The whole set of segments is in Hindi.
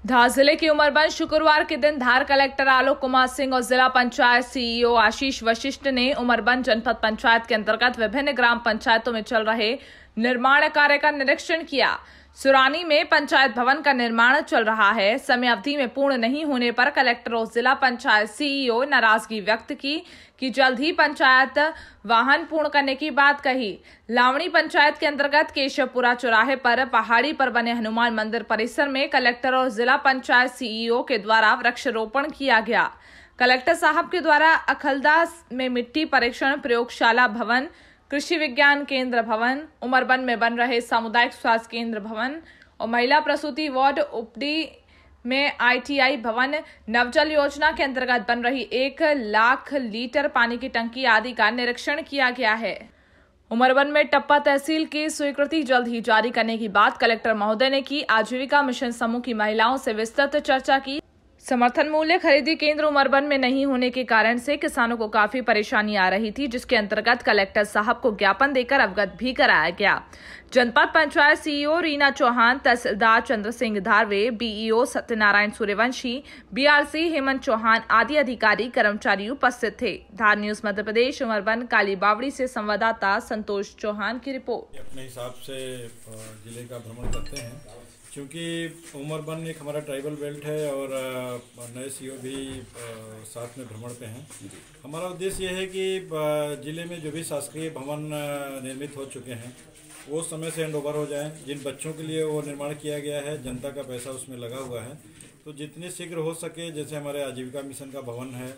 धार जिले की उमरबंद शुक्रवार के दिन धार कलेक्टर आलोक कुमार सिंह और जिला पंचायत सीईओ आशीष वशिष्ठ ने उमरबंद जनपद पंचायत के अंतर्गत विभिन्न ग्राम पंचायतों में चल रहे निर्माण कार्य का निरीक्षण किया। सुरानी में पंचायत भवन का निर्माण चल रहा है। समय अवधि में पूर्ण नहीं होने पर कलेक्टर और जिला पंचायत सीईओ नाराजगी व्यक्त की कि जल्द ही पंचायत वाहन पूर्ण करने की बात कही। लावणी पंचायत के अंतर्गत केशवपुरा चौराहे पर पहाड़ी पर बने हनुमान मंदिर परिसर में कलेक्टर और जिला पंचायत सीईओ के द्वारा वृक्षारोपण किया गया। कलेक्टर साहब के द्वारा अखलदा में मिट्टी परीक्षण प्रयोगशाला भवन, कृषि विज्ञान केंद्र भवन, उमरबंद में बन रहे सामुदायिक स्वास्थ्य केंद्र भवन और महिला प्रसूति वार्ड उपडी में ITI भवन, नवजल योजना के अंतर्गत बन रही 1 लाख लीटर पानी की टंकी आदि का निरीक्षण किया गया है। उमरबंद में टप्पा तहसील की स्वीकृति जल्द ही जारी करने की बात कलेक्टर महोदय ने की। आजीविका मिशन समूह की महिलाओं से विस्तृत चर्चा की। समर्थन मूल्य खरीदी केंद्र उमरबंद में नहीं होने के कारण से किसानों को काफी परेशानी आ रही थी, जिसके अंतर्गत कलेक्टर साहब को ज्ञापन देकर अवगत भी कराया गया। जनपद पंचायत सीईओ रीना चौहान, तहसीलदार चंद्र सिंह धारवे, बीईओ सत्यनारायण सूर्यवंशी, BRC हेमंत चौहान आदि अधिकारी कर्मचारी उपस्थित थे। धार न्यूज मध्य प्रदेश उमरबंद काली बावड़ी से संवाददाता संतोष चौहान की रिपोर्ट। अपने हिसाब से जिले का भ्रमण करते हैं, क्योंकि उमरबंद एक हमारा ट्राइबल बेल्ट है और नए सीईओ भी साथ में भ्रमण पे हैं। हमारा उद्देश्य यह है कि जिले में जो भी शासकीय भवन निर्मित हो चुके हैं वो समय से हैंड ओवर हो जाएं। जिन बच्चों के लिए वो निर्माण किया गया है, जनता का पैसा उसमें लगा हुआ है, तो जितनी शीघ्र हो सके, जैसे हमारे आजीविका मिशन का भवन है,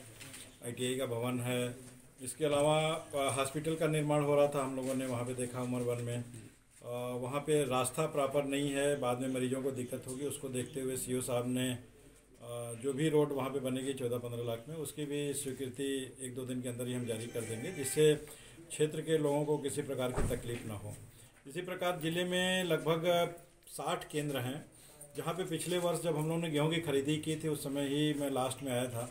ITI का भवन है, इसके अलावा हॉस्पिटल का निर्माण हो रहा था, हम लोगों ने वहाँ पे देखा उमरबंद में। वहाँ पे रास्ता प्रॉपर नहीं है, बाद में मरीजों को दिक्कत होगी, उसको देखते हुए सीईओ साहब ने जो भी रोड वहाँ पे बनेगी 14-15 लाख में, उसकी भी स्वीकृति 1-2 दिन के अंदर ही हम जारी कर देंगे, जिससे क्षेत्र के लोगों को किसी प्रकार की तकलीफ ना हो। इसी प्रकार जिले में लगभग 60 केंद्र हैं, जहाँ पे पिछले वर्ष जब हम लोगों ने गेहूँ की खरीदी की थी, उस समय ही मैं लास्ट में आया था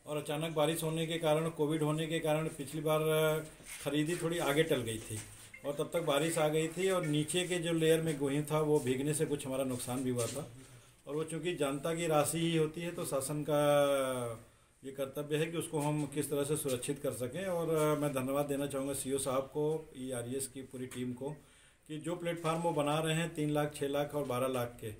और अचानक बारिश होने के कारण, कोविड होने के कारण पिछली बार खरीदी थोड़ी आगे टल गई थी और तब तक बारिश आ गई थी और नीचे के जो लेयर में गेहूँ था वो भीगने से कुछ हमारा नुकसान भी हुआ था। और वो चूँकि जनता की राशि ही होती है, तो शासन का ये कर्तव्य है कि उसको हम किस तरह से सुरक्षित कर सकें। और मैं धन्यवाद देना चाहूँगा सीईओ साहब को, ERES की पूरी टीम को, कि जो प्लेटफार्म वो बना रहे हैं 3 लाख, 6 लाख और 12 लाख के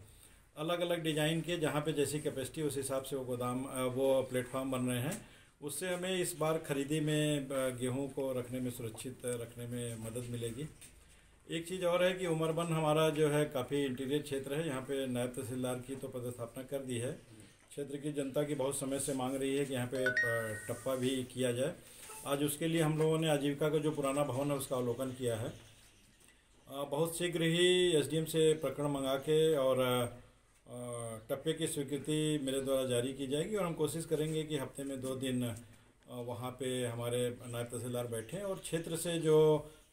अलग अलग डिजाइन के, जहाँ पे जैसी कैपेसिटी उस हिसाब से वो प्लेटफार्म बन रहे हैं। उससे हमें इस बार खरीदी में गेहूं को रखने में, सुरक्षित रखने में मदद मिलेगी। एक चीज़ और है कि उमरबंद हमारा जो है काफ़ी इंटीरियर क्षेत्र है, यहाँ पे नायब तहसीलदार की तो पदस्थापना कर दी है। क्षेत्र की जनता की बहुत समय से मांग रही है कि यहाँ पे टप्पा भी किया जाए। आज उसके लिए हम लोगों ने आजीविका का जो पुराना भवन है उसका अवलोकन किया है। बहुत शीघ्र ही SDM से प्रकरण मंगा के और टप्पे की स्वीकृति मेरे द्वारा जारी की जाएगी और हम कोशिश करेंगे कि हफ्ते में 2 दिन वहाँ पे हमारे नायब तहसीलदार बैठें और क्षेत्र से जो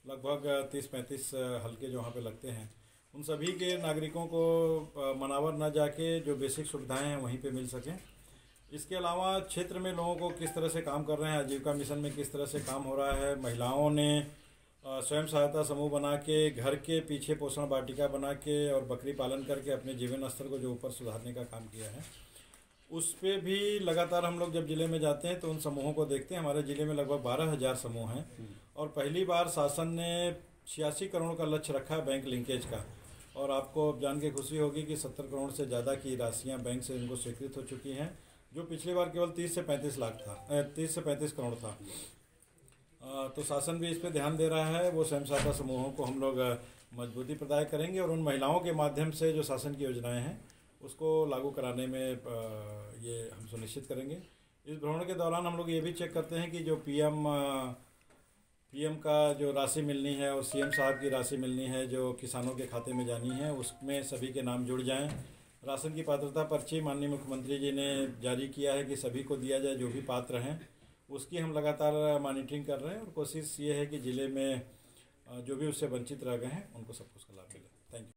लगभग 30-35 हल्के जो वहाँ पे लगते हैं, उन सभी के नागरिकों को मनावर न जाके जो बेसिक सुविधाएं हैं वहीं पे मिल सकें। इसके अलावा क्षेत्र में लोगों को किस तरह से काम कर रहे हैं, आजीविका मिशन में किस तरह से काम हो रहा है, महिलाओं ने स्वयं सहायता समूह बना के, घर के पीछे पोषण वाटिका बना के और बकरी पालन करके अपने जीवन स्तर को जो ऊपर सुधारने का काम किया है, उस पर भी लगातार हम लोग जब जिले में जाते हैं तो उन समूहों को देखते हैं। हमारे जिले में लगभग 12,000 समूह हैं और पहली बार शासन ने 86 करोड़ का लक्ष्य रखा है बैंक लिंकेज का। और आपको जान के खुशी होगी कि 70 करोड़ से ज़्यादा की राशियाँ बैंक से इनको स्वीकृत हो चुकी हैं, जो पिछली बार केवल 30 से 35 लाख था, 30 से 35 करोड़ था। तो शासन भी इस पे ध्यान दे रहा है। वो स्वयं सहायता समूहों को हम लोग मजबूती प्रदान करेंगे और उन महिलाओं के माध्यम से जो शासन की योजनाएं हैं उसको लागू कराने में ये हम सुनिश्चित करेंगे। इस भ्रमण के दौरान हम लोग ये भी चेक करते हैं कि जो PM का जो राशि मिलनी है और CM साहब की राशि मिलनी है जो किसानों के खाते में जानी है, उसमें सभी के नाम जुड़ जाएं। राशन की पात्रता पर्ची माननीय मुख्यमंत्री जी ने जारी किया है कि सभी को दिया जाए जो भी पात्र हैं, उसकी हम लगातार मॉनिटरिंग कर रहे हैं और कोशिश ये है कि ज़िले में जो भी उससे वंचित रह गए हैं उनको सब कुछ का लाभ